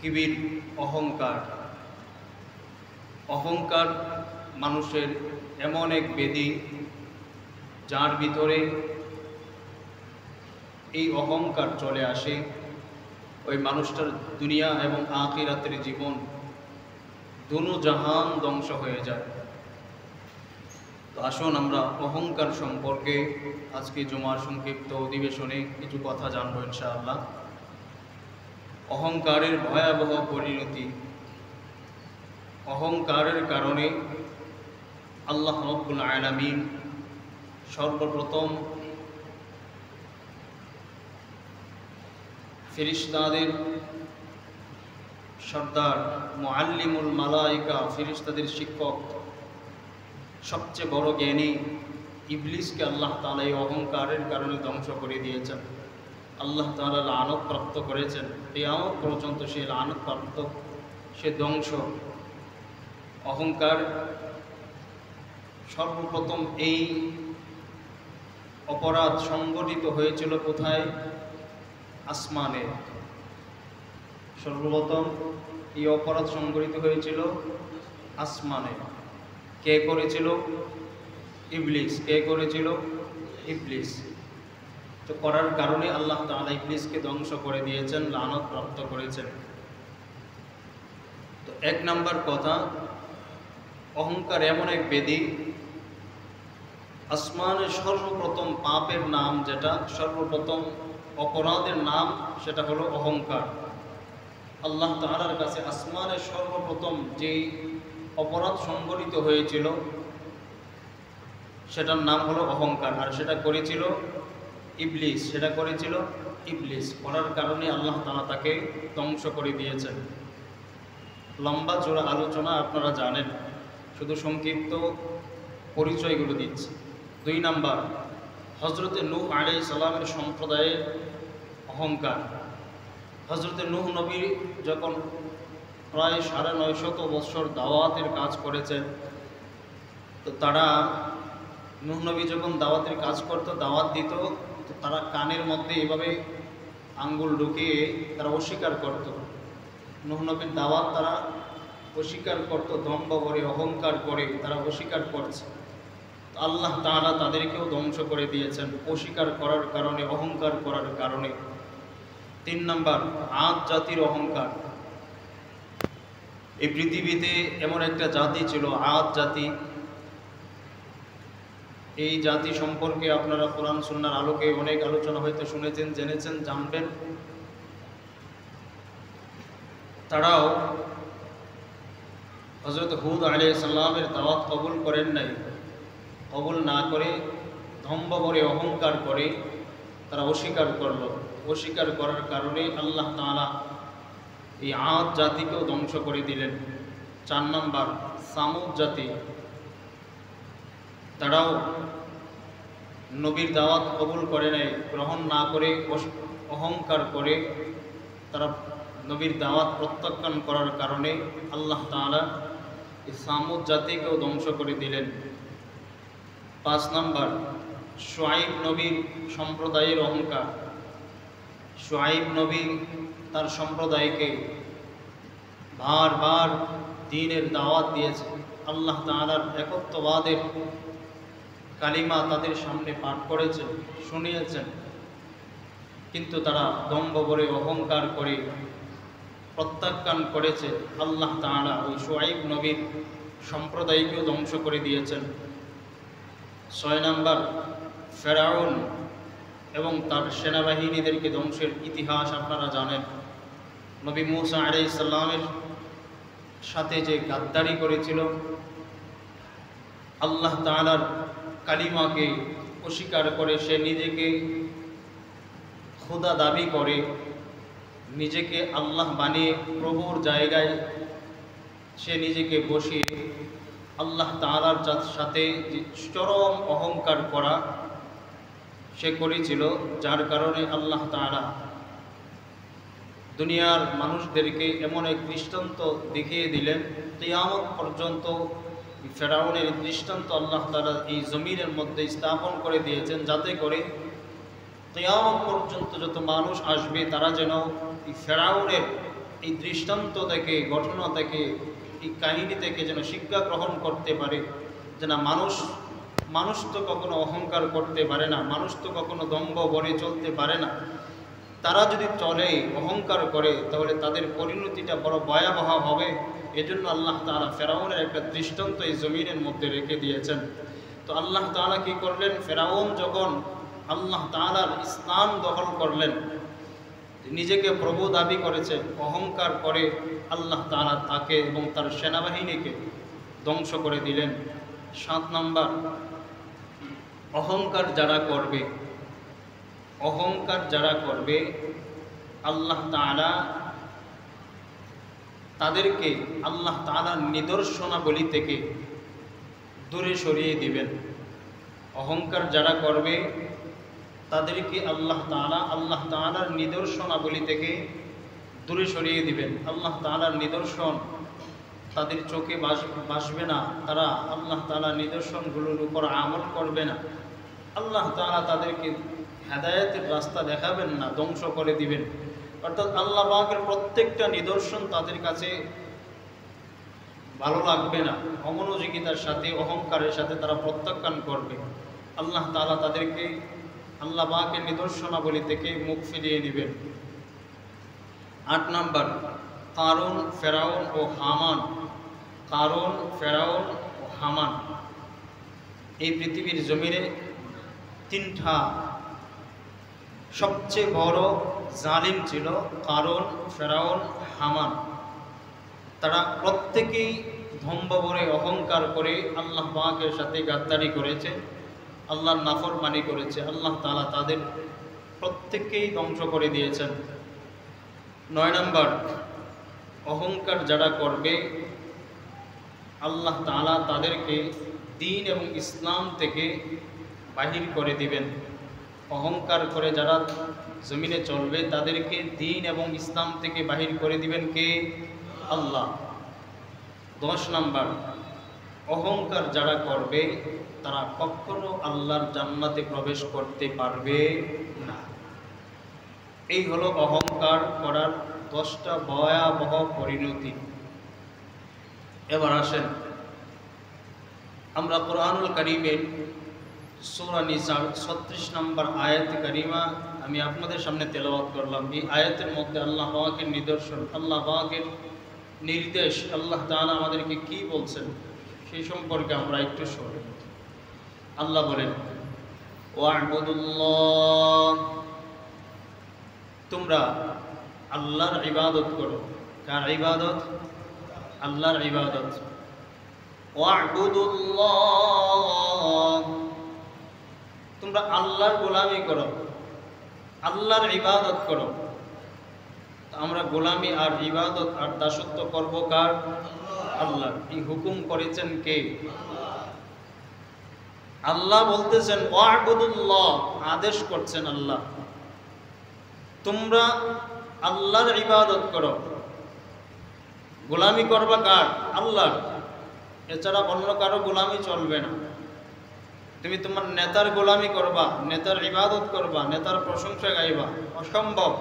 কিবির, অহংকার। অহংকার মানুষের এমন এক ব্যাধি যার ভিতরে এই অহংকার চলে আসে, ওই মানুষটার দুনিয়া এবং আখিরাতের জীবন দুনো জাহান ধ্বংস হয়ে যায়। তো আসুন আমরা অহংকার সম্পর্কে আজকে জুমার সংক্ষিপ্ত অধিবেশনে কিছু কথা জানবো ইনশাআল্লাহ। অহংকারের ভয়াবহ পরিণতি। অহংকারের কারণে আল্লাহ রাব্বুল আলামিন সর্বপ্রথম ফেরেশতাদের সর্দার, মুআল্লিমুল মালায়েকা, ফেরেশতাদের শিক্ষক, সবচেয়ে বড় জ্ঞানী ইবলিসকে আল্লাহ তাআলা এই অহংকারের কারণে ধ্বংস করে দিয়েছেন। আল্লাহ তাআলা লানত প্রাপ্ত করেছেন, কিয়ামত পর্যন্ত সে লানত প্রাপ্ত, সে ধ্বংস। অহংকার সর্বপ্রথম এই অপরাধ সংগঠিত হয়েছিল কোথায়? আসমানে। সর্বপ্রথম এই অপরাধ সংগঠিত হয়েছিল আসমানে। কে করেছিল? ইবলিস। কে করেছিল? ইবলিস। তো করার কারণে আল্লাহ তাআলা ইবলিসকে ধ্বংস করে দিয়েছেন, লানত প্রাপ্ত করেছেন। তো এক নাম্বার কথা, অহংকার এমন এক ব্যাধি, আসমানের সর্বপ্রথম পাপের নাম যেটা, সর্বপ্রথম অপরাধের নাম সেটা হলো অহংকার। আল্লাহ তাআলার কাছে আসমানের সর্বপ্রথম যে অপরাধ সংঘটিত হয়েছিল সেটার নাম হলো অহংকার, আর সেটা করেছিল ইবলিস। সেটা করেছিল ইবলিস। করার কারণে আল্লাহ তাআলা তাকে ধ্বংস করে দিয়েছেন। লম্বা চূড়া আলোচনা আপনারা জানেন, শুধু সংক্ষিপ্ত পরিচয়গুলো দিচ্ছি। 2 নাম্বার, হযরতে নূহ আলাইহিস সালামের সম্প্রদায়ের অহংকার। হযরতে নূহ নবী যখন প্রায় 950 বছর দাওয়াতের কাজ করেছেন, তো তারা, নূহ নবী যখন দাওয়াতের কাজ করতো, দাওয়াত দিত, তো তারা কানের মধ্যে এভাবে আঙ্গুল ঢুকিয়ে তারা অস্বীকার করত। নূহ নবীর দাওয়াত তারা অস্বীকার করত, দম্ভ করে, অহংকার করে তারা অস্বীকার করছে। তো আল্লাহ তাআলা তাদেরকেও ধ্বংস করে দিয়েছেন অস্বীকার করার কারণে, অহংকার করার কারণে। 3 নাম্বার, আদ জাতির অহংকার। এই পৃথিবীতে এমন একটা জাতি ছিল, আদ জাতি। এই জাতি সম্পর্কে আপনারা কোরআন সুন্নাহর আলোকে অনেক আলোচনা হয়তো শুনেছেন, জেনেছেন, জানবেন। তারাও হযরত হুদ আলাইহিস সালামের দাওয়াত কবুল করেন নাই। কবুল না করে, দম্ভ করে, অহংকার করে তারা অস্বীকার করল। অস্বীকার করার কারণে আল্লাহ তাআলা এই আদ জাতিকেও ধ্বংস করে দিলেন। 4 নাম্বার, সামুদ জাতি। তারাও নবীর দাওয়াত কবুল করে নাই, গ্রহণ না করে, অহংকার করে তারা নবীর দাওয়াত প্রত্যাখ্যান করার কারণে আল্লাহ তাআলা এই সামুদ জাতিকেও ধ্বংস করে দিলেন। 5 নাম্বার, শুআইব নবীর সম্প্রদায়ের অহংকার। শুআইব নবী তার সম্প্রদায়কে বারবার দ্বীনের দাওয়াত দিয়েছে, আল্লাহ তাআলার একত্ববাদের কালিমা তাদের সামনে পাঠ করেছেন, শুনিয়েছেন, কিন্তু তারা দম্ভ করে, অহংকার করে প্রত্যাখ্যান করেছে। আল্লাহ তাআলা ওই শুআইব নবীর সম্প্রদায়কেও ধ্বংস করে দিয়েছেন। 6 নাম্বার, ফেরাউন এবং তার সেনাবাহিনীদেরকে ধ্বংসের ইতিহাস আপনারা জানেন। নবী মূসা আলাইহিস সালামের সাথে যে গাদ্দারি করেছিল, আল্লাহ তাআলার কালিমাকে অস্বীকার করে, সে নিজেকে খোদা দাবি করে, নিজেকে আল্লাহ বানিয়ে প্রভুর জায়গায় সে নিজেকে বসিয়ে আল্লাহ তাআলার সাথে যে চরম অহংকার করা সে করেছিল, যার কারণে আল্লাহ তাআলা দুনিয়ার মানুষদেরকে এমন এক দৃষ্টান্ত দেখিয়ে দিলেন, কিয়ামত পর্যন্ত ফেরাউনের দৃষ্টান্ত আল্লাহ তাআলা এই জমিনের মধ্যে স্থাপন করে দিয়েছেন, যাতে করে কিয়ামত পর্যন্ত যত মানুষ আসবে তারা যেন এই ফেরাউনের এই দৃষ্টান্ত থেকে, ঘটনা থেকে, এই কাহিনী থেকে যেন শিক্ষা গ্রহণ করতে পারে যে না, মানুষ তো কখনো অহংকার করতে পারে না, মানুষ তো কখনো দম্ভ বরে চলতে পারে না। তারা যদি চলে, অহংকার করে, তাহলে তাদের পরিণতিটা বড় ভয়াবহ হবে। এজন্য আল্লাহ তাআলা ফেরাউনের একটা দৃষ্টান্ত এই জমিনের মধ্যে রেখে দিয়েছেন। তো আল্লাহ তাআলা কি করলেন, ফেরাউন যখন আল্লাহ তাআলার স্থান দখল করলেন, নিজেকে প্রভু দাবি করেছে, অহংকার করে, আল্লাহ তাআলা তাকে এবং তার সেনাবাহিনীকে ধ্বংস করে দিলেন। 7 নাম্বার, অহংকার যারা করবে আল্লাহ তাআলা তাদেরকে আল্লাহ তাআলার নিদর্শনাবলী থেকে দূরে সরিয়ে দিবেন। অহংকার যারা করবে তাদেরকে আল্লাহ তাআলার নিদর্শনাবলী থেকে দূরে সরিয়ে দিবেন। আল্লাহ তাআলার নিদর্শন তাদের চোখে বাসবে না, তারা আল্লাহ তাআলার নিদর্শনগুলোর উপর আমল করবে না। আল্লাহ তাআলা তাদেরকে হেদায়েতের রাস্তা দেখাবেন না, ধ্বংস করে দিবেন। অর্থাৎ আল্লাহ পাকের প্রত্যেকটা নিদর্শন তাদের কাছে ভালো লাগবে না, অমনোযোগিতার সাথে, অহংকারের সাথে তারা প্রত্যাখ্যান করবে। আল্লাহ তাআলা তাদেরকে আল্লাহ পাকের নিদর্শনাবলী থেকে মুখ ফিরিয়ে নেবেন। 8 নাম্বার, কারুন, ফেরাউন ও হামান এই পৃথিবীর জমিনে 3টা সবচেয়ে বড় জালিম ছিল, কারুন, ফেরাউন, হামান। তারা প্রত্যেকেই ধম্বভরে অহংকার করে আল্লাহ পাকের সাথে গাদ্দারি করেছে, আল্লাহর নাফরমানি করেছে। আল্লাহ তাআলা তাদের প্রত্যেককেই ধ্বংস করে দিয়েছেন। 9 নাম্বার, অহংকার যারা করবে আল্লাহ তাআলা তাদেরকে দ্বীন এবং ইসলাম থেকে বাহির করে দিবেন। অহংকার করে যারা জমিনে চলবে তাদেরকে দ্বীন এবং ইসলাম থেকে বাহির করে দিবেন কে? আল্লাহ। 10 নাম্বার, অহংকার যারা করবে তারা কখনো আল্লাহর জান্নাতে প্রবেশ করতে পারবে না। এই হলো অহংকার করার 10টা ভয়াবহ পরিণতি। এবার আসেন আমরা কোরআনুল কারীমের সূরা নিসার 36 নম্বর আয়াত কারিমা আমি আপনাদের সামনে তেলাওয়াত করলাম। এই আয়াতের মধ্যে আল্লাহ পাকের নিদর্শন, আল্লাহ পাকের নির্দেশ, আল্লাহ তাআলা আমাদেরকে কি বলছেন সেই সম্পর্কে আমরা একটু শুনি। আল্লাহ বলেন, ওয়া'বুদুল্লাহ, তোমরা আল্লাহর ইবাদত করো। কার ইবাদত? আল্লাহর ইবাদত। ওয়া'বুদুল্লাহ, তোমরা আল্লাহর গোলামি করো, আল্লাহর ইবাদত করো। আমরা গোলামি আর ইবাদত আর দাসত্ব করব কার? আল্লাহ। এই হুকুম করেছেন কে? আল্লাহ বলতেছেন ওয়া'বুদুল্লাহ, আদেশ করছেন আল্লাহ, তোমরা আল্লাহর ইবাদত করো। গোলামি করবা কার? আল্লাহর। এছাড়া অন্য কারো গোলামি চলবে না। তুমি তোমার নেতার গোলামি করবা, নেতার ইবাদত করবা, নেতার প্রশংসা গাইবা, অসম্ভব।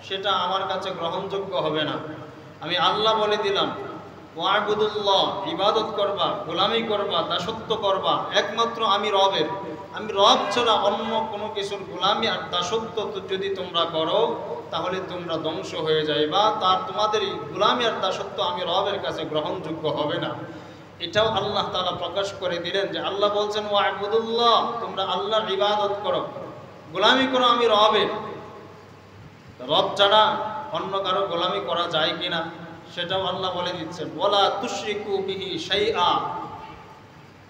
সেটা আমার কাছে গ্রহণযোগ্য হবে না। আমি আল্লাহ বলে দিলাম ওয়া'বুদুল্লাহ, ইবাদত করবা, গোলামি করবা, দাসত্ব করবা একমাত্র আমি রবের। আমি রব ছাড়া অন্য কোনো কিছুর গোলামি আর দাসত্ব যদি তোমরা করো তাহলে তোমরা ধ্বংস হয়ে যাইবা। তার তোমাদের এই গোলামি আর দাসত্ব আমি রবের কাছে গ্রহণযোগ্য হবে না। এটাও আল্লাহ তাআলা প্রকাশ করে দিলেন যে আল্লাহ বলছেন ওয়া'বুদুল্লাহ, তোমরা আল্লাহর ইবাদত করো, গোলামি করো আমি রবের। রব ছাড়া অন্য কারো গোলামি করা যায় কিনা সেটাও আল্লাহ বলে দিচ্ছেন। ওয়ালা তুশরিকু বিহি শাইআ,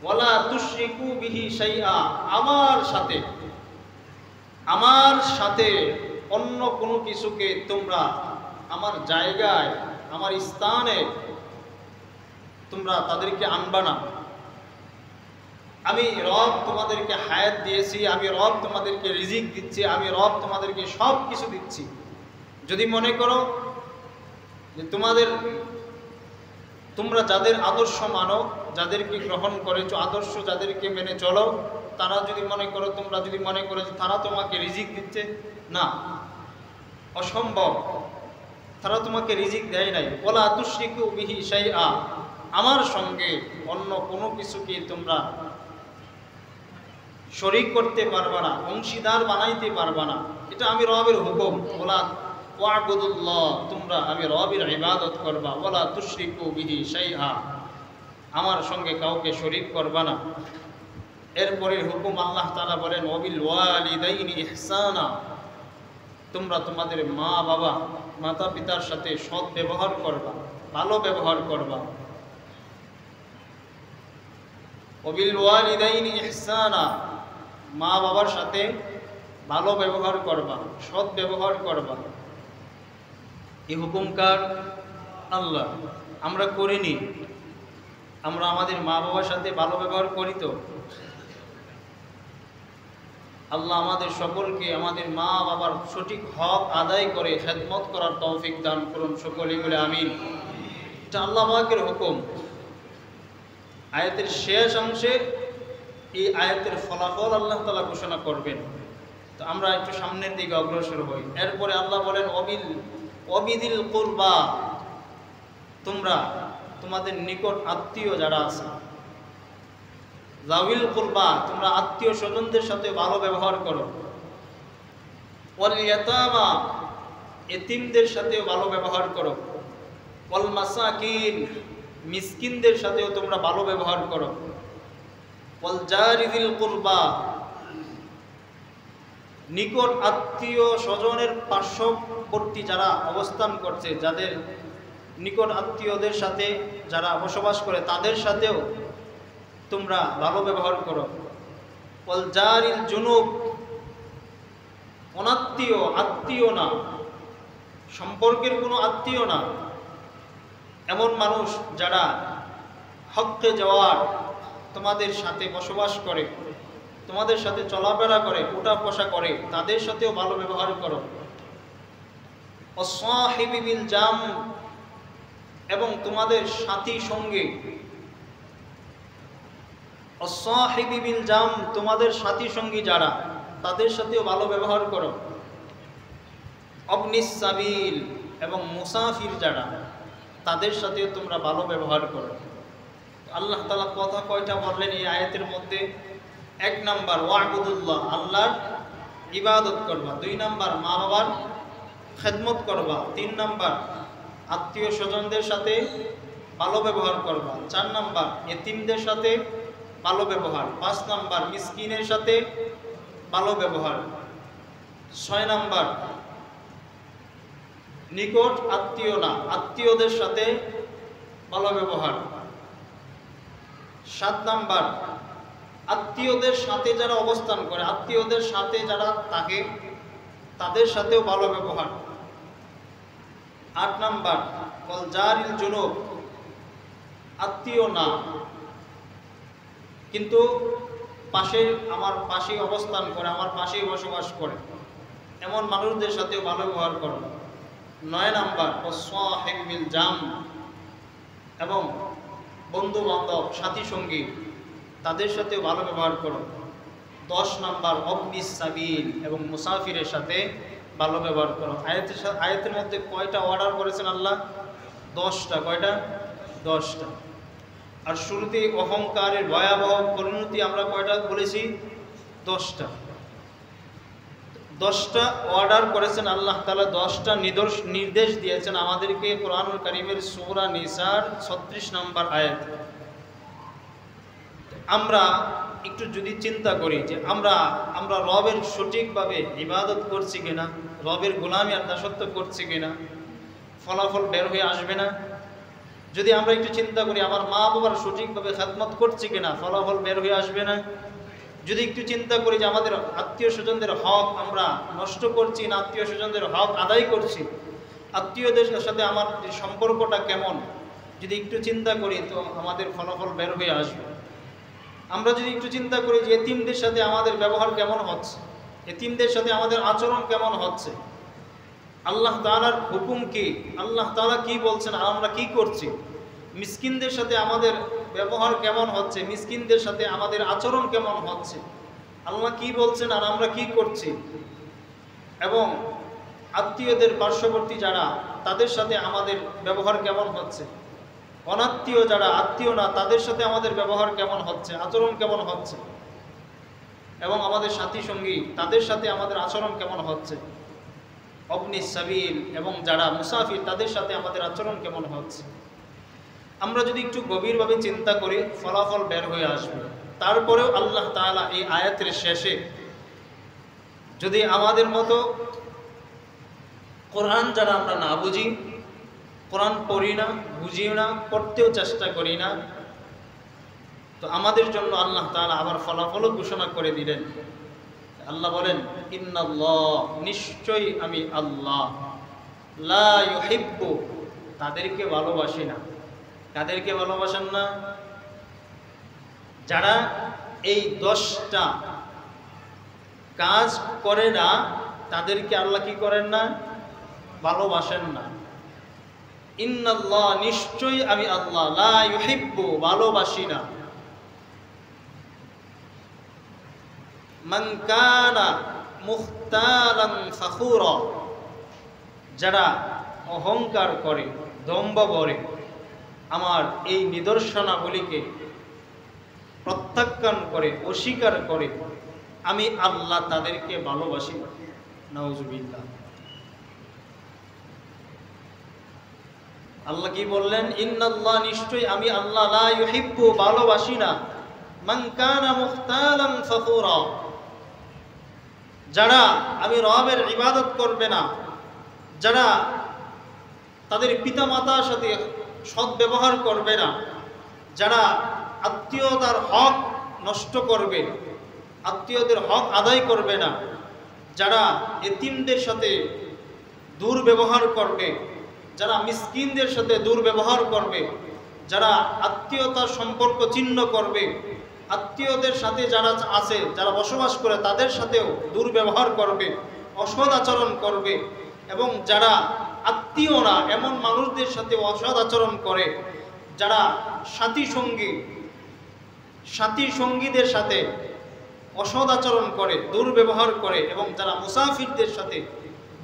ওয়ালা তুশরিকু বিহি শাইআ, আমার সাথে অন্য কোনো কিছুকে তোমরা আমার জায়গায়, আমার স্থানে তোমরা তাদেরকে আনবা না। আমি রব তোমাদেরকে হায়াত দিয়েছি, আমি রব তোমাদেরকে রিজিক দিচ্ছি, আমি রব তোমাদেরকে সব কিছু দিচ্ছি। যদি মনে করো যে তোমরা যাদের আদর্শ মানো, যাদেরকে গ্রহণ করেছো, আদর্শ যাদেরকে মেনে চলো, তারা যদি মনে করো, তোমরা যদি মনে করো যে তারা তোমাকে রিজিক দিচ্ছে, না, অসম্ভব। তারা তোমাকে রিজিক দেয় নাই। ওয়ালা তুশরিকু বিহি শাইআ, আমার সঙ্গে অন্য কোনো কিছুকে তোমরা শরীক করতে পারবা না, অংশীদার বানাইতে পারবা না। এটা আমি রবের হুকুম। ওয়ালা ওয়া'বুদুল্লাহ, তোমরা আমি রবের ইবাদত করবা। ওয়ালা তুশরিকু বিহি শাইআ, আমার সঙ্গে কাউকে শরীক করবা না। এরপরে হুকুম আল্লাহ তাআলা বলেন ওয়াবিল ওয়ালিদাইনি ইহসানা, তোমরা তোমাদের মা বাবা মাতা পিতার সাথে সৎ ব্যবহার করবা, ভালো ব্যবহার করবা। ওয়াবিল ওয়ালিদাইনি ইহসানা, মা বাবার সাথে ভালো ব্যবহার করবা, সৎ ব্যবহার করবা। এই হুকুম কার? আল্লাহ। আমরা করিনি? আমরা আমাদের মা বাবার সাথে ভালো ব্যবহার করি তো? আল্লাহ আমাদের সকলকে আমাদের মা বাবার সঠিক হক আদায় করে খেদমত করার তৌফিক দান করুন, সকলেই বলে আমিন। এটা আল্লাহ পাকের হুকুম। আয়াতের শেষ অংশে এই আয়াতের ফলাফল আল্লাহ তাআলা ঘোষণা করবেন। তো আমরা একটু সামনের দিকে অগ্রসর হই। এরপরে আল্লাহ বলেন ওয়াবিদিল কুরবা, তোমরা তোমাদের নিকট আত্মীয় যারা আছে, যাওয়িল কুরবা, তোমরা আত্মীয় স্বজনদের সাথে ভালো ব্যবহার করো। ওয়াল ইয়াতামা, এতিমদের সাথেও ভালো ব্যবহার করো। ওয়াল মাসাকিন, মিসকিনদের সাথেও তোমরা ভালো ব্যবহার করো। ওয়াল জারিদিল কুরবা, নিকট আত্মীয় স্বজনের পার্শ্ববর্তী যারা অবস্থান করছে, যাদের নিকট আত্মীয়দের সাথে যারা বসবাস করে তাদের সাথেও তোমরা ভালো ব্যবহার করো। ওয়াল জারিল জুনুব, অনাত্মীয়, আত্মীয় না, সম্পর্কের কোনো আত্মীয় না, এমন মানুষ যারা হক্কে যাওয়ার তোমাদের সাথে বসবাস করে, তোমাদের সাথে চলাফেরা করে, উঠা বসা করে, তাদের সাথেও ভালো ব্যবহার করো। ওয়াসাহিবি বিল জাম, এবং তোমাদের সাথী সঙ্গে, ওয়াসাহিবি বিল জাম, তোমাদের সাথী সঙ্গী যারা, তাদের সাথেও ভালো ব্যবহার করো। অবনিস সাবিল, এবং মুসাফির যারা, তাদের সাথেও তোমরা ভালো ব্যবহার করো। আল্লাহ তাআলা কথা কয়টা বললেন এই আয়াতের মধ্যে? 1 নাম্বার ওয়া'বুদুল্লাহ, আল্লাহর ইবাদত করবা। 2 নাম্বার মা বাবার খেদমত করবা। 3 নাম্বার আত্মীয় স্বজনদের সাথে ভালো ব্যবহার করবা। 4 নাম্বার এতিমদের সাথে ভালো ব্যবহার। 5 নাম্বার মিসকিনের সাথে ভালো ব্যবহার। 6 নাম্বার নিকট আত্মীয় না, আত্মীয়দের সাথে ভালো ব্যবহার। 7 নাম্বার আত্মীয়দের সাথে যারা অবস্থান করে, আত্মীয়দের সাথে যারা থাকে, তাদের সাথেও ভালো ব্যবহার। 8 নাম্বার ওয়াল জারিল জুনুব, আত্মীয় না কিন্তু আমার পাশে অবস্থান করে, আমার পাশেই বসবাস করে, এমন মানুষদের সাথেও ভালো ব্যবহার করো। 9 নাম্বার ওয়াসাহিবি বিল জাম, এবং বন্ধু বান্ধব সাথী সঙ্গী তাদের সাথেও ভালো ব্যবহার করো। 10 নাম্বার অবনিস সাবিল, এবং মুসাফিরের সাথে ভালো ব্যবহার করো। আয়াতের মধ্যে কয়টা অর্ডার করেছেন আল্লাহ? 10টা। কয়টা? 10টা। আর শুরুতে অহংকারের ভয়াবহ পরিণতি আমরা কয়টা বলেছি? 10টা। 10টা অর্ডার করেছেন আল্লাহ তাআলা, 10টা নির্দেশ দিয়েছেন আমাদেরকে কোরআনুল কারীমের সূরা নিসার 36 নম্বর আয়াত। আমরা একটু যদি চিন্তা করি যে আমরা রবের সঠিকভাবে ইবাদত করছি কিনা, রবের গোলামি আর দাসত্ব করছি কিনা, ফলাফল বের হয়ে আসবে না? যদি আমরা একটু চিন্তা করি আমার মা বাবার সঠিকভাবে খেদমত করছি কিনা, ফলাফল বের হয়ে আসবে না? যদি একটু চিন্তা করি যে আমাদের আত্মীয় স্বজনদের হক আমরা নষ্ট করছি না আত্মীয় স্বজনদের হক আদায় করছি, আত্মীয়দের সাথে আমার সম্পর্কটা কেমন, যদি একটু চিন্তা করি তো আমাদের ফলাফল বের হয়ে আসবে। আমরা যদি একটু চিন্তা করি যে এতিমদের সাথে আমাদের ব্যবহার কেমন হচ্ছে, এতিমদের সাথে আমাদের আচরণ কেমন হচ্ছে, আল্লাহ তাআলার হুকুম কি, আল্লাহ তাআলা কি বলছেন আর আমরা কি করছি, মিসকিনদের সাথে আমাদের ব্যবহার কেমন হচ্ছে, মিসকিনদের সাথে আমাদের আচরণ কেমন হচ্ছে, আল্লাহ কি বলছেন আর আমরা কি করছি, এবং আত্মীয়দের পার্শ্ববর্তী যারা, তাদের সাথে আমাদের ব্যবহার কেমন হচ্ছে, অনাত্মীয় যারা, আত্মীয় না, তাদের সাথে আমাদের ব্যবহার কেমন হচ্ছে, আচরণ কেমন হচ্ছে, এবং আমাদের সাথী সঙ্গী, তাদের সাথে আমাদের আচরণ কেমন হচ্ছে, অবনি সাবিল এবং যারা মুসাফির, তাদের সাথে আমাদের আচরণ কেমন হচ্ছে। আমরা যদি একটু গভীরভাবে চিন্তা করি, ফলাফল বের হয়ে আসবে। তারপরেও আল্লাহ তাআলা এই আয়াতের শেষে যদি আমাদের মতো কোরআন যারা আমরা না বুঝি, কোরআন পড়ি না, বুঝিও না, পড়তেও চেষ্টা করি না, তো আমাদের জন্য আল্লাহ তাআলা আবার ফলাফলও ঘোষণা করে দিলেন। আল্লাহ বলেন, ইন্নাল্লাহ, নিশ্চয়ই আমি আল্লাহ, লা ইউহিব্বু, তাদেরকে ভালোবাসি না। কাদেরকে ভালোবাসেন না? যারা এই 10টা কাজ করে না, তাদেরকে আল্লাহ কি করেন না? ভালোবাসেন না। ইন্নাল্লাহ, নিশ্চয়ই আমি আল্লাহ, লা ইউহিব্বু, ভালোবাসি না। মান কানা মুখতালান ফাখুরা, যারা অহংকার করে, দম্ভ করে, আমার এই নিদর্শনাবলীকে প্রত্যাখ্যান করে, অস্বীকার করে, আমি আল্লাহ তাদেরকে ভালোবাসি না। নাউজুবিল্লাহ। আল্লাহ কি বললেন? ইন্নাল্লাহ, নিশ্চয়ই আমি আল্লাহ, লা ইউহিব্বু, ভালোবাসি না, মান কানা মুখতালান ফাখুরা, যারা আমি রবের ইবাদত করবে না, যারা তাদের পিতা মাতার সাথে সৎ ব্যবহার করবে না, যারা আত্মীয়তার হক নষ্ট করবে, আত্মীয়দের হক আদায় করবে না, যারা এতিমদের সাথে দুর্ব্যবহার করবে, যারা মিসকিনদের সাথে দুর্ব্যবহার করবে, যারা আত্মীয়তার সম্পর্ক ছিন্ন করবে, আত্মীয়দের সাথে যারা আছে, যারা বসবাস করে, তাদের সাথেও দুর্ব্যবহার করবে, অসৎ আচরণ করবে, এবং যারা আত্মীয় না এমন মানুষদের সাথে অসৎ আচরণ করে, যারা সাথী সঙ্গীদের সাথে অসৎ আচরণ করে, দুর্ব্যবহার করে, এবং যারা মুসাফিরদের সাথে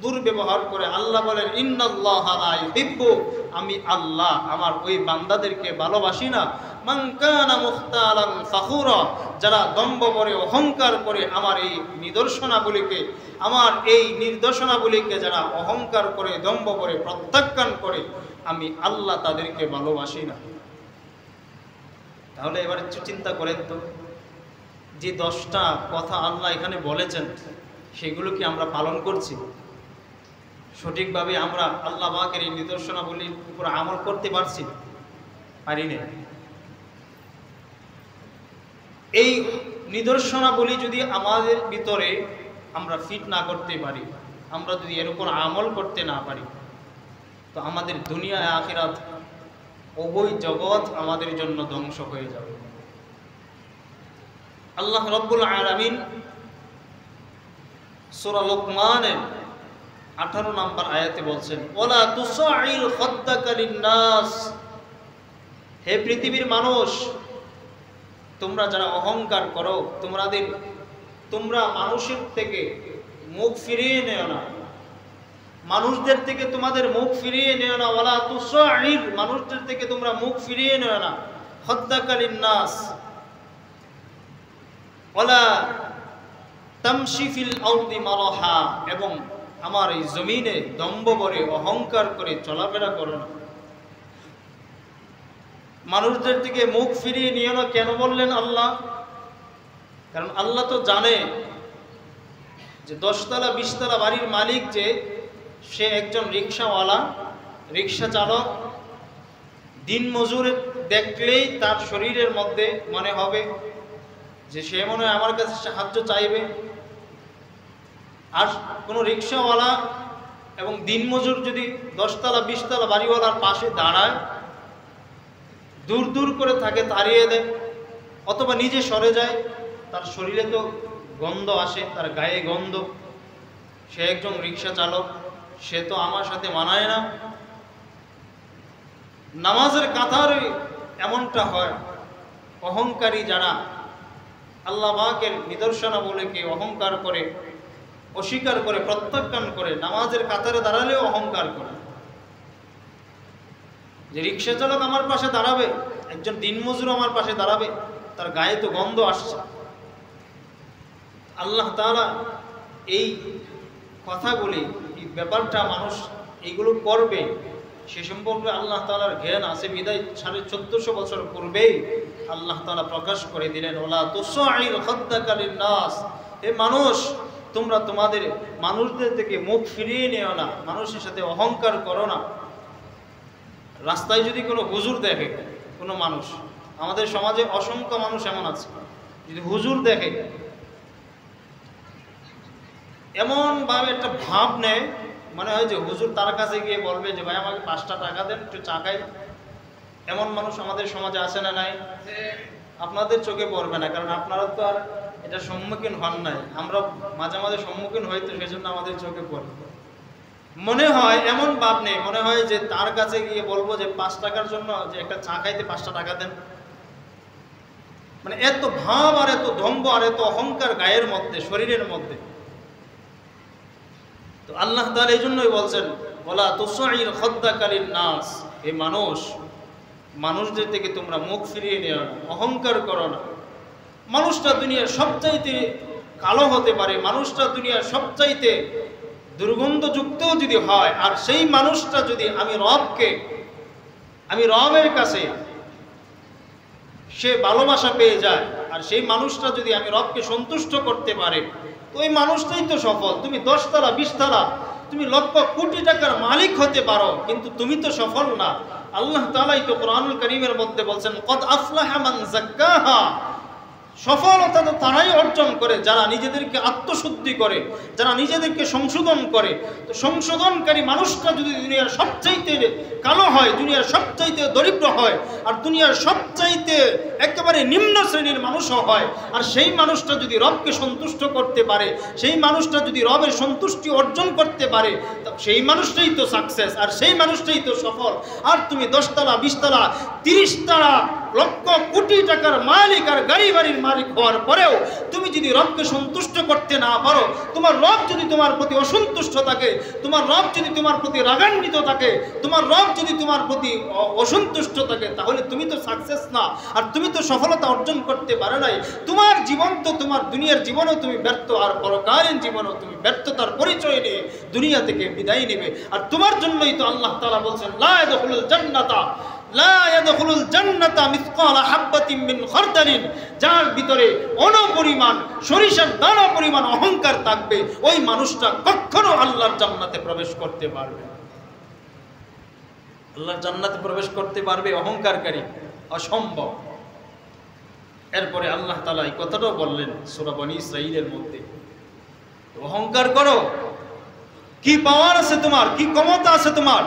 দুর্ব্যবহার করে, আল্লাহ বলেন, ইন্নাল্লাহা লা ইউহিব্বু, আমি আল্লাহ আমার ওই বান্দাদেরকে ভালোবাসি না। মান কানা মুখতালান ফাখুরা, যারা দম্ভ করে, অহংকার করে, আমার এই নিদর্শনাবলীকে যারা অহংকার করে, দম্ভ করে, প্রত্যাখ্যান করে, আমি আল্লাহ তাদেরকে ভালোবাসি না। তাহলে এবার একটু চিন্তা করেন তো, যে 10টা কথা আল্লাহ এখানে বলেছেন, সেগুলো কি আমরা পালন করছি? সঠিকভাবে আমরা আল্লাহ পাকের এই নিদর্শনাবলীর উপর আমল করতে পারছি? পারি না। এই নিদর্শনাবলী যদি আমাদের ভিতরে আমরা ফিট না করতে পারি, আমরা যদি এর উপর আমল করতে না পারি, তো আমাদের দুনিয়া আখিরাত উভয় জগৎ আমাদের জন্য ধ্বংস হয়ে যাবে। আল্লাহ রাব্বুল আলামিন সূরা লুকমানের 18 নম্বর আয়াতে বলছেন, ওয়ালা তুসাইল খাদ্দাকা লিন-নাস, হে পৃথিবীর মানুষ, তোমরা যারা অহংকার করো, তোমরা মানুষের থেকে মুখ ফিরিয়ে নেও না, মানুষদের থেকে তোমাদের মুখ ফিরিয়ে নেও না। ওয়ালা তুসাইল, মানুষদের থেকে তোমরা মুখ ফিরিয়ে নেও না। খাদ্দাকা লিন-নাস ওয়ালা তামশি ফিল আরদি মারাহা, এবং আমার এই জমিনে দম্ভ করে, অহংকার করে চলাফেরা করো না। মানুষদের থেকে মুখ ফিরিয়ে নিও না। কেন বললেন আল্লাহ? কারণ আল্লাহ তো জানে যে 10 তলা 20 তলা বাড়ির মালিক যে, সে একজন রিক্সাওয়ালা, রিক্সা চালক, দিন মজুর দেখলেই তার শরীরের মধ্যে মনে হবে যে সে মনে হয় আমার কাছে সাহায্য চাইবে। আর কোনো রিক্সাওয়ালা এবং দিনমজুর যদি 10 তলা 20 তলা বাড়িওয়ালার পাশে দাঁড়ায়, দূর দূর করে তাকে তাড়িয়ে দেয় অথবা নিজে সরে যায়, তার শরীরে তো গন্ধ আসে, তার গায়ে গন্ধ, সে একজন রিক্সা চালক, সে তো আমার সাথে মানায় না। নামাজের কাতারে এমনটা হয়। অহংকারী যারা আল্লাহ পাকের নিদর্শনাবলীকে অহংকার করে, অস্বীকার করে, প্রত্যাখ্যান করে, নামাজের কাতারে দাঁড়ালেও অহংকার করে। যে রিক্সা চালক আমার পাশে দাঁড়াবে, একজন দিনমজুর আমার পাশে দাঁড়াবে, তার গায়ে তো গন্ধ আসছে। আল্লাহ তাআলা এই কথাগুলি, এই ব্যাপারটা মানুষ এইগুলো করবে সে সম্পর্কে আল্লাহ তাআলার জ্ঞান আছে বিদায় 1450 বছর পূর্বেই আল্লাহ তাআলা প্রকাশ করে দিলেন, ওলা তুসাইর খাদ্দাকা লিন-নাস, হে মানুষ তোমরা তোমাদের মানুষদের থেকে মুখ ফিরিয়ে নিও না, মানুষের সাথে অহংকার করো না। রাস্তায় যদি কোনো হুজুর দেখে কোনো মানুষ, আমাদের সমাজে অসংখ্য মানুষ এমন আছে, যদি হুজুর দেখে এমনভাবে একটা ভাব নেয়, মনে হয় যে হুজুর তার কাছে গিয়ে বলবে যে ভাই আমাকে 5টা টাকা দেন, একটু চা খাই। এমন মানুষ আমাদের সমাজে আছে না নাই? আপনাদের চোখে পড়বে না, কারণ আপনারা তো আর এটা সম্মুখীন হন নাই, আমরা মাঝে মাঝে সম্মুখীন হই, তো সেজন্য আমাদের চোখে পড়ে। মনে হয় এমন ভাব নেই, মনে হয় যে তার কাছে গিয়ে বলবো যে 5 টাকার জন্য যে একটা চা খাইতে 5টা টাকা দেন। মানে এত ভাব আর এত দম্ভ আর এত অহংকার গায়ের মধ্যে, শরীরের মধ্যে। তো আল্লাহ তাআলা এই জন্যই বলছেন, ওয়ালা তুসাইর খাদ্দাকা লিন-নাস, এই মানুষদের থেকে তোমরা মুখ ফিরিয়ে নিও না, অহংকার করো না। মানুষটা দুনিয়ার সবচাইতে কালো হতে পারে, মানুষটা দুনিয়ার সবচাইতে দুর্গন্ধযুক্তও যদি হয়, আর সেই মানুষটা যদি আমি রবের কাছে সে ভালোবাসা পেয়ে যায়, আর সেই মানুষটা যদি আমি রবকে সন্তুষ্ট করতে পারে, তো ওই মানুষটাই তো সফল। তুমি 10 তলা 20 তলা, তুমি লক্ষ কোটি টাকার মালিক হতে পারো, কিন্তু তুমি তো সফল না। আল্লাহ তাআলাই তো কোরআনুল কারীমের মধ্যে বলছেন, কদ আফলাহা মান যাক্কাহা, সফলতা তো তারাই অর্জন করে যারা নিজেদেরকে আত্মশুদ্ধি করে, যারা নিজেদেরকে সংশোধন করে। তো সংশোধনকারী মানুষটা যদি দুনিয়ার সবচাইতে কালো হয়, দুনিয়ার সবচাইতে দরিদ্র হয়, আর দুনিয়ার সবচাইতে একেবারে নিম্ন শ্রেণীর মানুষও হয়, আর সেই মানুষটা যদি রবকে সন্তুষ্ট করতে পারে, সেই মানুষটা যদি রবের সন্তুষ্টি অর্জন করতে পারে, সেই মানুষটাই তো সাকসেস, আর সেই মানুষটাই তো সফল। আর তুমি 10 তলা 20 তলা 30 তলা লক্ষ কোটি টাকার মালিক আর গাড়ি বাড়ির মালিক হওয়ার পরেও তুমি যদি রবকে সন্তুষ্ট করতে না পারো, তোমার রব যদি তোমার প্রতি অসন্তুষ্ট থাকে, তোমার রব যদি তোমার প্রতি রাগান্বিত থাকে, তোমার রব যদি তোমার প্রতি অসন্তুষ্ট থাকে, তাহলে তুমি তো সাকসেস না, আর তুমি তো সফলতা অর্জন করতে পারো নাই। তোমার জীবন তো, তোমার দুনিয়ার জীবনেও তুমি ব্যর্থ, আর পরকালীন জীবনেও তুমি ব্যর্থতার পরিচয় নিয়ে দুনিয়া থেকে বিদায় নেবে। আর তোমার জন্যই তো আল্লাহ তাআলা বলছেন, লা ইয়াদখুলুল জান্নাতা লা ইয়াদখুলুল জান্নাতা মিসকালা হাববাতিন মিন খারদালিন, যার ভিতরে অণুপরিমাণ সরিষার দানা পরিমাণ অহংকার থাকবে, ওই মানুষটা কখনো আল্লাহর জান্নাতে প্রবেশ করতে পারবে না। আল্লাহর জান্নাতে প্রবেশ করতে পারবে অহংকারকারী? অসম্ভব। এরপরে আল্লাহ তাআলা এই কথাটাও বললেন সূরা বনী ইসরাঈলের মধ্যে, অহংকার করো, কি পাওয়ার আছে তোমার, কি ক্ষমতা আছে তোমার,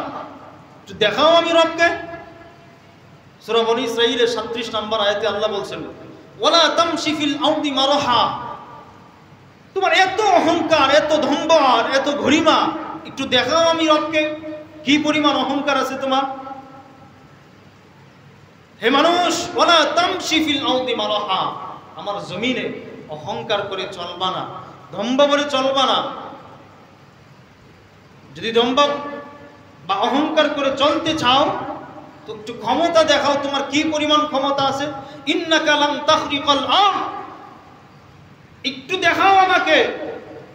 একটু দেখাও আমি রবকে। সূরা বনী ইসরাঈলের 37 নম্বর আয়াতে আল্লাহ বলছেন, ওয়ালা তামশি ফিল আরদি মারহা, তোমার এত অহংকার, এত দম্ভ আর এত গরিমা, একটু দেখাও আমি রবকে, কি পরিমাণ অহংকার আছে তোমার। হে মানুষ, ওয়ালা তামশি ফিল আরদি মারহা, আমার জমিনে অহংকার করে চলবা না, দম্ভ করে চলবা না। যদি দম্ভ বা অহংকার করে চলতে চাও, তো একটু ক্ষমতা দেখাও, তোমার কি পরিমাণ ক্ষমতা আছে। ইন্নাকা লান তাখরিকাল আরদ, একটু দেখাও আমাকে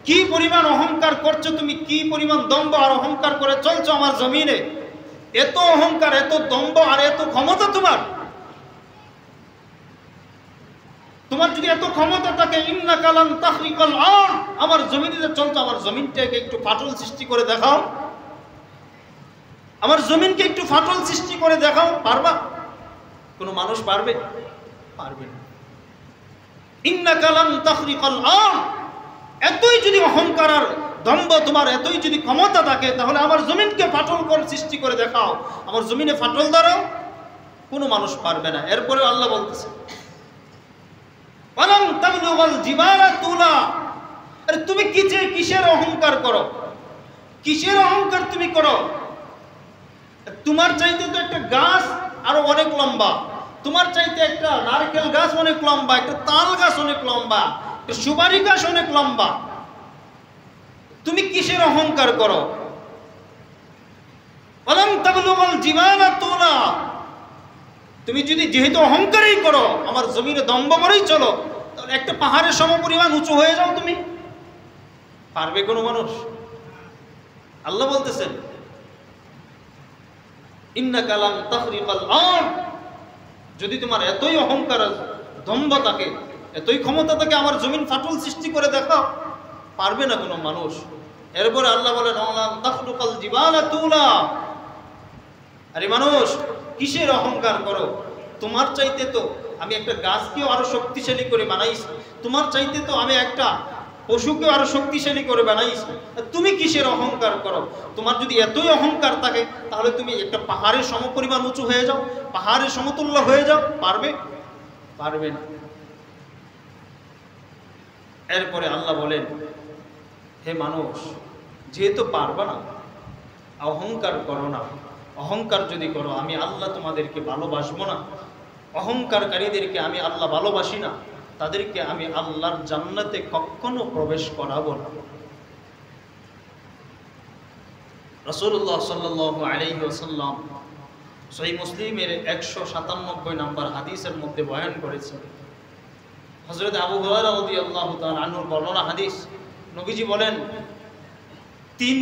কি পরিমাণ অহংকার করছো তুমি, কি পরিমাণ দম্ভ আর অহংকার করে চলছো আমার জমিনে। এত অহংকার, এত দম্ভ আর এত ক্ষমতা তোমার। তোমার যদি এত ক্ষমতা থাকে, ইন্নাকা লান তাখরিকাল আরদ, আমার জমিনে যে চলছো, আমার জমিনটাকে একটু ফাটল সৃষ্টি করে দেখাও, আমার জমিনকে একটু ফাটল সৃষ্টি করে দেখাও। পারবা? কোনো মানুষ পারবে? পারবে না। ইন্নাকা লান তাখরিকাল আরদ, এতই যদি অহংকার আর দম্ভ তোমার, এতই যদি ক্ষমতা থাকে, তাহলে আমার জমিনকে ফাটল করে সৃষ্টি করে দেখাও, আমার জমিনে ফাটল দাঁড়াও। কোনো মানুষ পারবে না। এরপরে আল্লাহ বলতেছে, ওয়ালান তাবলুগাল জিবালা তুলা, আরে তুমি কিসের অহংকার করো, কিসের অহংকার তুমি করো? তোমার চাইতে তো একটা গাছ আরো অনেক লম্বা, তোমার চাইতে একটা নারকেল গাছ অনেক লম্বা, একটা তাল গাছ অনেক লম্বা, একটা সুপারি গাছ অনেক লম্বা। তুমি কিসের অহংকার করো? ওয়ালাম তাবলুগাল জিবালা তুলা, তুমি যদি যেহেতু অহংকারই করো, আমার জমিনে দম্ভ করেই চলো, তাহলে একটা পাহাড়ের সমপরিমাণ উঁচু হয়ে যাও। তুমি পারবে কোনো মানুষ? আল্লাহ বলতেছেন ইন্নাকা লান তাখরিকাল আরদ, যদি তোমার এতই অহংকার দম্ভ থাকে, এতই ক্ষমতা থাকে, আমার জমিন ফাটল সৃষ্টি করে দেখাও, পারবে না কোনো মানুষ। এরপরে আল্লাহ বলেন লান তাখলুকাল জিবালা তুলা, আরে মানুষ কিসের অহংকার করো? তোমার চাইতে তো আমি একটা গাছকেও আরো শক্তিশালী করে বানাইছি, তোমার চাইতে তো আমি একটা পশুকেও আরো শক্তিশালী করে বানাইছি, তুমি কিসের অহংকার করো? তোমার যদি এতই অহংকার থাকে, তাহলে তুমি একটা পাহাড়ের সমপরিমাণ উঁচু হয়ে যাও, পাহাড়ের সমতুল্য হয়ে যাও। পারবে? পারবে না। এরপরে আল্লাহ বলেন, হে মানুষ, যেহেতু পারবা না, অহংকার করো না। অহংকার যদি করো, আমি আল্লাহ তোমাদেরকে ভালোবাসবো না। অহংকারকারীদেরকে আমি আল্লাহ ভালোবাসি না, তাদেরকে আমি আল্লাহর জান্নাতে কখনো প্রবেশ করাবো না। রাসূলুল্লাহ সাল্লাল্লাহু আলাইহি ওয়াসাল্লাম সহিহ মুসলিমের 197 নম্বর হাদিসের মধ্যে বয়ান করেছেন। হযরত আবু হুরায়রা রাদিয়াল্লাহু তাআলা আনহুর বর্ণনা হাদিস। নবীজি বলেন, তিন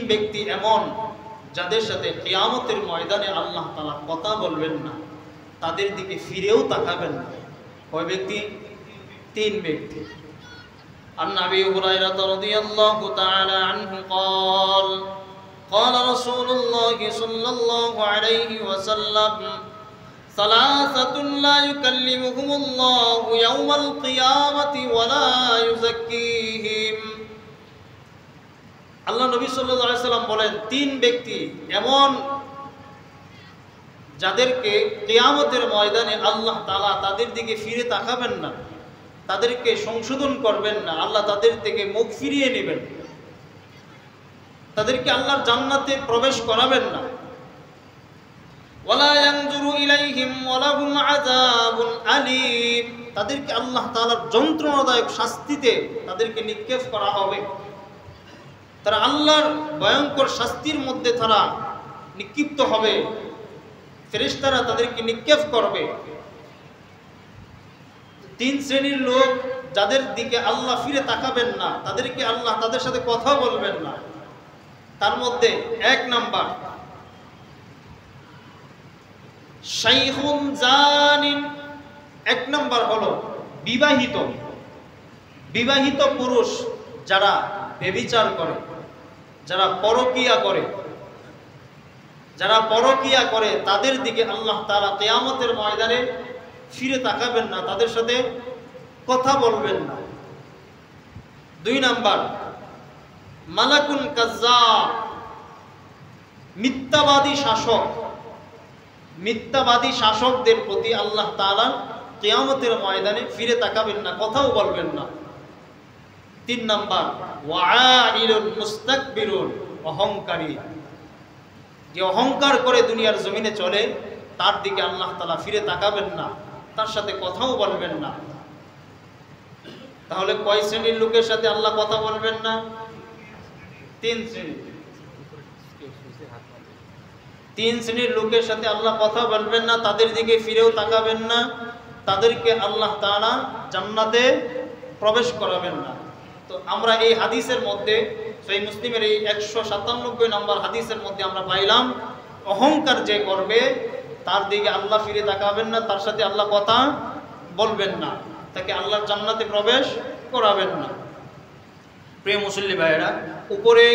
ব্যক্তি এমন যাদের সাথে কিয়ামতের ময়দানে আল্লাহ তাআলা কথা বলবেন না, তাদের দিকে ফিরেও তাকাবেন না। কয় ব্যক্তি? তিন ব্যক্তি। عن أبي هريرة رضي الله تعالى عنه قال قال رسول الله صلى الله عليه وسلم ثلاثة لا يكلمهم الله يوم القيامة ولا يزكيهم। আল্লাহ নবী সাল্লাল্লাহু আলাইহি সাল্লাম বলেন, তিন ব্যক্তি এমন যাদেরকে কিয়ামতের ময়দানে আল্লাহ তাআলা তাদের দিকে ফিরে তাকাবেন না, তাদেরকে সংশোধন করবেন না, আল্লাহ তাদের থেকে মুখ ফিরিয়ে নেবেন, তাদেরকে আল্লাহর জান্নাতে প্রবেশ করাবেন না। ওয়ালা ইয়ানজুরু ইলাইহিম ওয়া লাহুম আযাবুন আলীম, তাদেরকে আল্লাহ তাআলার যন্ত্রণাদায়ক শাস্তিতে তাদেরকে নিক্ষেপ করা হবে। তারা আল্লাহর ভয়ঙ্কর শাস্তির মধ্যে তারা নিক্ষিপ্ত হবে, ফেরেশতারা তাদেরকে নিক্ষেপ করবে। তিন শ্রেণীর লোক যাদের দিকে আল্লাহ ফিরে তাকাবেন না, তাদেরকে আল্লাহ তাদের সাথে কথা বলবেন না। তার মধ্যে এক নাম্বার শাইখুন জানিন, এক নাম্বার হলো বিবাহিত পুরুষ যারা ব্যভিচার করে, যারা পরকিয়া করে, তাদের দিকে আল্লাহ তাআলা কিয়ামতের ময়দানে ফিরে তাকাবেন না, তাদের সাথে কথা বলবেন না। দুই নাম্বার মালাকুন কাজ্জাব, মিথ্যাবাদী শাসকদের প্রতি আল্লাহ তাআলা কিয়ামতের ময়দানে ফিরে তাকাবেন না, কথাও বলবেন না। তিন নাম্বার ওয়াইলুল মুস্তাকবিরুন, অহংকারী, যে অহংকার করে দুনিয়ার জমিনে চলে, তার দিকে আল্লাহ তাআলা ফিরে তাকাবেন না, তার সাথে কথাও বলবেন না। তাহলে কয় শ্রেণীর লোকের সাথে আল্লাহ কথা বলবেন না? তিন শ্রেণীর লোকের সাথে আল্লাহ কথা বলবেন না, তাদের দিকে ফিরেও তাকাবেন না, তাদেরকে আল্লাহ তাআলা জান্নাতে প্রবেশ করাবেন না। তো আমরা এই হাদিসের মধ্যে, সহিহ মুসলিমের এই 197 নম্বর হাদিসের মধ্যে আমরা পাইলাম, অহংকার যে করবে তার দিকে আল্লাহ ফিরে তাকাবেন না, তার সাথে আল্লাহ কথা বলবেন না, তাকে আল্লাহর জান্নাতে প্রবেশ করাবেন না। প্রিয় মুসল্লি ভাইয়েরা, উপরে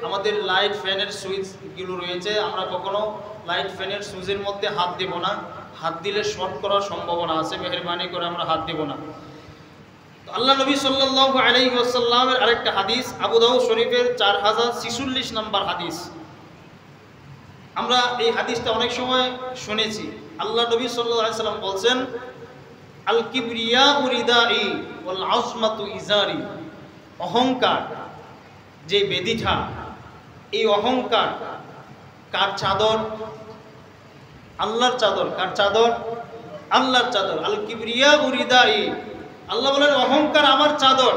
আমাদের লাইট ফ্যানের সুইচগুলো রয়েছে, আমরা কখনো লাইট ফ্যানের সুইচের মধ্যে হাত দেব না, হাত দিলে শর্ট করার সম্ভাবনা আছে, মেহেরবানি করে আমরা হাত দেব না। আল্লাহ নবী সাল্লাল্লাহু আলাইহি ওয়াসাল্লামের আরেকটা হাদিস, আবু দাউদ শরীফের 4046 নম্বর হাদিস। আমরা এই হাদিসটা অনেক সময় শুনেছি। আল্লাহ নবী সাল্লাল্লাহু আলাইহি ওয়াসাল্লাম বলছেন, আল কিবরিয়াউ রিদাই ওয়াল আজমাতু ইজারি, অহংকার যে বেদিঠা, এই অহংকার কার চাদর? আল্লাহর চাদর। কার চাদর? আল্লাহর চাদর। আল কিবরিয়াউ রিদাই, আল্লাহ বলেন অহংকার আমার চাদর।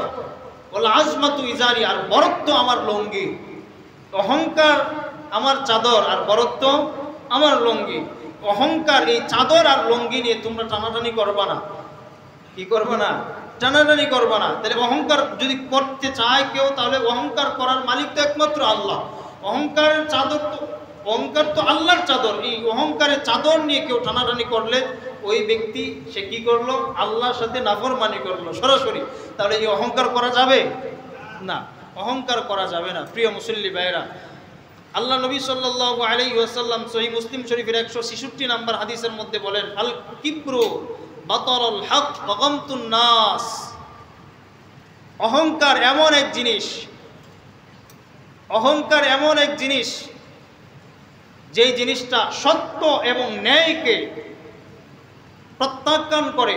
ওয়াল আজমাতু ইজারি, আর বরত্ব আমার লুঙ্গি। অহংকার আমার চাদর আর বরত্ব আমার লুঙ্গি। অহংকার, এই চাদর আর লুঙ্গি নিয়ে তোমরা টানাটানি করবা না। কি করবা না? টানাটানি করবা না। তাহলে অহংকার যদি করতে চায় কেউ, তাহলে অহংকার করার মালিক তো একমাত্র আল্লাহ। অহংকারের চাদর তো, অহংকার তো আল্লাহর চাদর। এই অহংকারের চাদর নিয়ে কেউ টানাটানি করলে ওই ব্যক্তি সে কি করলো? আল্লাহর সাথে নাফরমানি করলো সরাসরি। তাহলে এই অহংকার করা যাবে না, অহংকার করা যাবে না। প্রিয় মুসল্লি ভাইরা, আল্লাহ নবী সাল্লাল্লাহু আলাইহি ওয়াসাল্লাম সহিহ মুসলিম শরীফের 166 নম্বর হাদিসের মধ্যে বলেন, আল কিব্রু বাতারুল হক ওয়া গামতুন নাস। অহংকার এমন এক জিনিস, অহংকার এমন এক জিনিস যেই জিনিসটা সত্য এবং ন্যায়কে প্রত্যাখ্যান করে,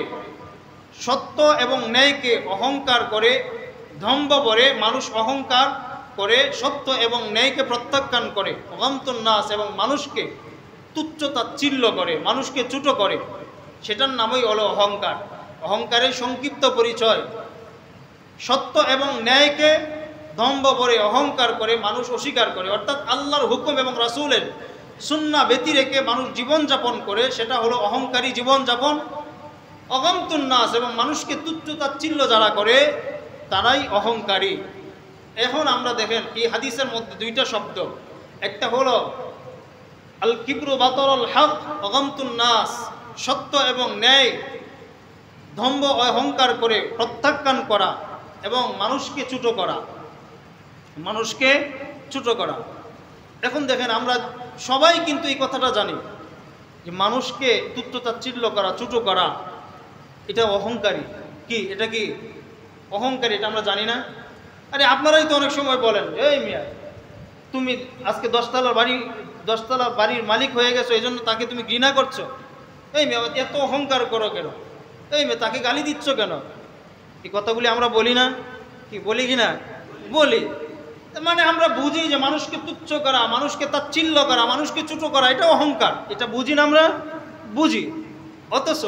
সত্য এবং ন্যায়কে অহংকার করে, ধম্ব করে। মানুষ অহংকার করে, সত্য এবং ন্যায়কে প্রত্যাখ্যান করে। গামতুন নাস, এবং মানুষকে তুচ্ছ তাচ্ছিল্য করে, মানুষকে ছোট করে, সেটার নামই হলো অহংকার। অহংকারের সংক্ষিপ্ত পরিচয়। সত্য এবং ন্যায়কে ধম্ব করে, অহংকার করে, মানুষ অস্বীকার করে, অর্থাৎ আল্লাহর হুকুম এবং রাসূলের সুন্নাহ ব্যতি রেখে মানুষ জীবনযাপন করে, সেটা হলো অহংকারী জীবনযাপন। অগামতুন নাস, এবং মানুষকে তুচ্ছ তাচ্ছিল্য যারা করে তারাই অহংকারী। এখন আমরা দেখেন এই হাদিসের মধ্যে দুইটা শব্দ, একটা হলো আল কিবরু বাতারুল হক অগামতুন নাস, সত্য এবং ন্যায় ধম্ব অহংকার করে প্রত্যাখ্যান করা এবং মানুষকে ছোট করা, মানুষকে ছোট করা। এখন দেখেন আমরা সবাই কিন্তু এই কথাটা জানি যে মানুষকে তুচ্ছ তাচ্ছিল্য করা, ছোট করা, এটা অহংকারী। কি এটা? কি অহংকারী? এটা আমরা জানি না? আরে আপনারাই তো অনেক সময় বলেন, এই মিয়া তুমি আজকে 10তলা বাড়ির মালিক হয়ে গেছো, এই জন্য তাকে তুমি ঘৃণা করছো। এই মিয়া এত অহংকার করো কেন? এই মিয়া তাকে গালি দিচ্ছ কেন? এই কথাগুলি আমরা বলি না? কি বলি কি না? বলি। মানে আমরা বুঝি যে মানুষকে তুচ্ছ করা, মানুষকে তাচ্ছিল্য করা, মানুষকে ছোট করা, এটা অহংকার। এটা বুঝি না? আমরা বুঝি। অথচ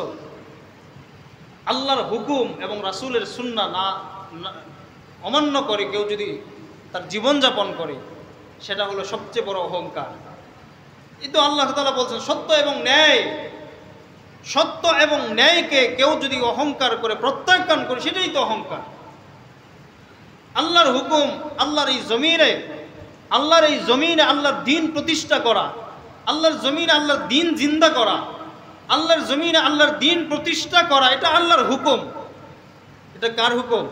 আল্লাহর হুকুম এবং রাসূলের সুন্নাহ না অমান্য করে কেউ যদি তার জীবনযাপন করে, সেটা হলো সবচেয়ে বড় অহংকার। এই তো আল্লাহ তাআলা বলছেন সত্য এবং ন্যায়, সত্য এবং ন্যায়কে কেউ যদি অহংকার করে, প্রত্যাখ্যান করে, সেটাই তো অহংকার। আল্লাহর হুকুম, আল্লাহর এই জমিনে আল্লাহর দ্বীন প্রতিষ্ঠা করা, আল্লাহর জমিনে আল্লাহর দ্বীন জিন্দা করা, আল্লাহর জমিনে আল্লাহর দ্বীন প্রতিষ্ঠা করা, এটা আল্লাহর হুকুম। এটা কার হুকুম?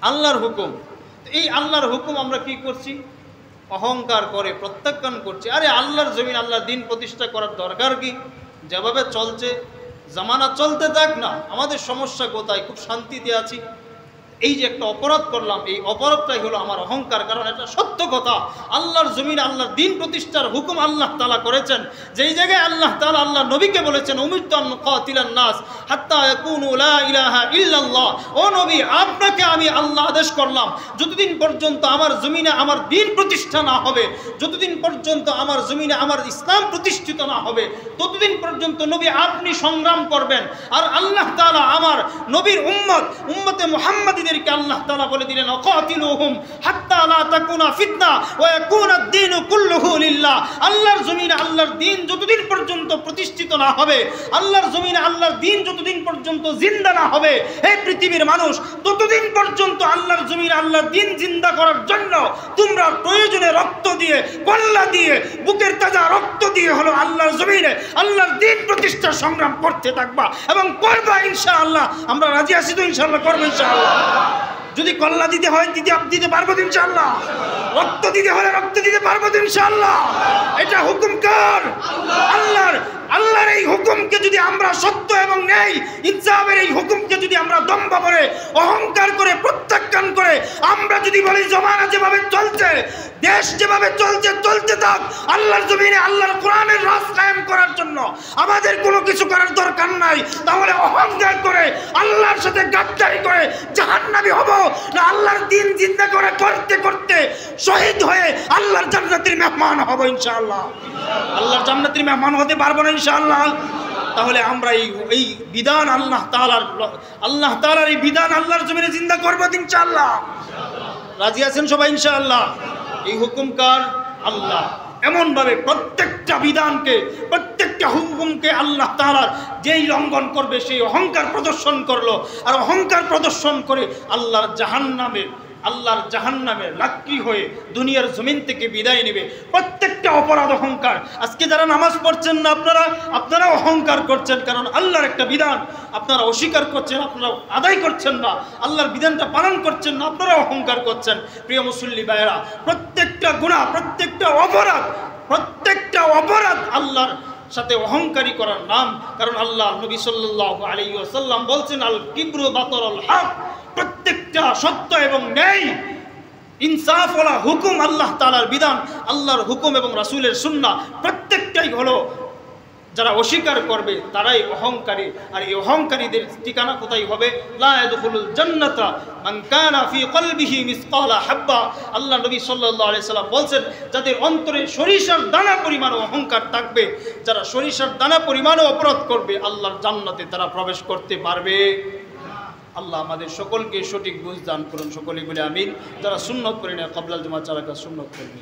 আল্লাহর হুকুম। এই আল্লাহর হুকুম আমরা কি করছি? অহংকার করে প্রত্যাখ্যান করছি। আরে আল্লাহর জমিন আল্লাহর দ্বীন প্রতিষ্ঠা করার দরকার কি? যেভাবে চলছে জামানা চলতে থাক না, আমাদের সমস্যা কোথায়? খুব শান্তিতে আছি। এই যে একটা অপরাধ করলাম, এই অপরাধটাই হলো আমার অহংকার। কারণ এটা সত্য কথা, আল্লাহর জমিনে আল্লাহর দ্বীন প্রতিষ্ঠার হুকুম আল্লাহ তাআলা করেছেন। যেই জায়গায় আল্লাহ তাআলা আল্লাহ নবীকে বলেছেন, উমিরতু আন কাতিলান নাস হাত্তা ইয়াকুনু লা ইলাহা ইল্লাল্লাহ, ও নবী আপনাকে আমি আল্লাহ আদেশ করলাম, যতদিন পর্যন্ত আমার জমিনে আমার দ্বীন প্রতিষ্ঠা না হবে, যতদিন পর্যন্ত আমার জমিনে আমার ইসলাম প্রতিষ্ঠিত না হবে, ততদিন পর্যন্ত নবী আপনি সংগ্রাম করবেন। আর আল্লাহ তাআলা আমার নবীর উম্মতে মুহাম্মাদীদের আল্লাহ তাআলা বলে দিলেন, ওয়াকাতিলুহুম হাত্তা লা তাকুনা ফিতনা ওয়া ইয়াকুনা আদ-দীনু কুল্লুহু লিল্লাহ। আল্লাহর জমিনে আল্লাহর দ্বীন যতদিন পর্যন্ত প্রতিষ্ঠিত না হবে, আল্লাহর জমিনে আল্লাহর দ্বীন যতদিন পর্যন্ত জিন্দা না হবে, এই পৃথিবীর মানুষ ততদিন পর্যন্ত আল্লাহর জমিনে আল্লাহর দ্বীন জিন্দা করার জন্য তোমরা প্রয়োজনে রক্ত দিয়ে, কল্লা দিয়ে, বুকের তাজা রক্ত দিয়ে হলো আল্লাহর জমিনে আল্লাহর দ্বীন প্রতিষ্ঠার সংগ্রাম করতে থাকবা এবং করবা ইনশাআল্লাহ। আমরা রাজি আছি তো? ইনশাআল্লাহ করবো ইনশাআল্লাহ। যদি কল্লা দিতে হয় দিতে পারবো ইনশাআল্লাহ, রক্ত দিতে হলে রক্ত দিতে পারবো ইনশাআল্লাহ। এটা হুকুম কার? আল্লাহর। আল্লাহর এই হুকুমকে যদি আমরা সত্য এবং ন্যায় ইনসাফের এই হুকুমকে যদি আমরা দম্ভ করে, অহংকার করে, প্রত্যাখ্যান করে আমরা যদি বলি জমানা যেভাবে চলছে, দেশ যেভাবে চলছে চলতে থাক, আল্লাহর জমিনে আল্লাহর কোরআনের রাজ কায়েম করার জন্য আমাদের কোনো কিছু করার দরকার নাই, তাহলে অহংকার করে আল্লাহর সাথে গাদ্দারি করে জাহান্নামী হব না আল্লাহর দ্বীন জিন্দা করে করতে করতে শহীদ হয়ে আল্লাহর জান্নাতের মেহমান হব ইনশাআল্লাহ। আল্লাহর জান্নাতের মেহমান হতে পারবো না ইনশাআল্লাহ। তাহলে আমরা এই বিধান আল্লাহ তাআলার এই বিধান আল্লাহর জমিনে জিন্দা করবো ইনশাআল্লাহ। রাজি আছেন সবাই ইনশাআল্লাহ? এই হুকুম কার? আল্লাহ। এমনভাবে প্রত্যেকটা বিধানকে, প্রত্যেকটা হুকুমকে আল্লাহ তাআলার যেই লঙ্ঘন করবে সেই অহংকার প্রদর্শন করলো, আর অহংকার প্রদর্শন করে আল্লাহর জাহান্নামে লাকড়ি হয়ে দুনিয়ার জমিন থেকে বিদায় নেবে। প্রত্যেকটা অপরাধ অহংকার। আজকে যারা নামাজ পড়ছেন না, আপনারা অহংকার করছেন, কারণ আল্লাহর একটা বিধান আপনারা অস্বীকার করছেন, আপনারা আদায় করছেন না, আল্লাহর বিধানটা পালন করছেন না, আপনারা অহংকার করছেন। প্রিয় মুসল্লি ভাইয়েরা, প্রত্যেকটা গুনাহ, প্রত্যেকটা অপরাধ আল্লাহর সাথে অহংকারী করার নাম। কারণ আল্লাহ নবী সাল্লাল্লাহু আলাইহি ওয়াসাল্লাম বলছেন, আল কিবরু বাতরুল হক, প্রত্যেকটা সত্য এবং ন্যায় ইনসাফওয়ালা হুকুম, আল্লাহ তাআলার বিধান, আল্লাহর হুকুম এবং রাসূলের সুন্নাহ, প্রত্যেকটাই হলো যারা অস্বীকার করবে তারাই অহংকারী। আর এই অহংকারীদের ঠিকানা কোথায় হবে? লা ইয়াদখুলুল জান্নাতা মান কানা ফি কলবিহি মিসকালা হাব্বা। আল্লাহ নবী সাল্লাল্লাহু আলাইহি সাল্লাম বলছেন, যাদের অন্তরে সরিষার দানা পরিমাণও অহংকার থাকবে, যারা সরিষার দানা পরিমাণও অপরাধ করবে, আল্লাহর জান্নাতে তারা প্রবেশ করতে পারবে। আল্লাহ আমাদের সকলকে সঠিক বুঝ দান করুন। সকলে বলে আমিন। যারা সুন্নত করি না, ক্বাবলাল জুমআহ চালাকা সুন্নত করবে।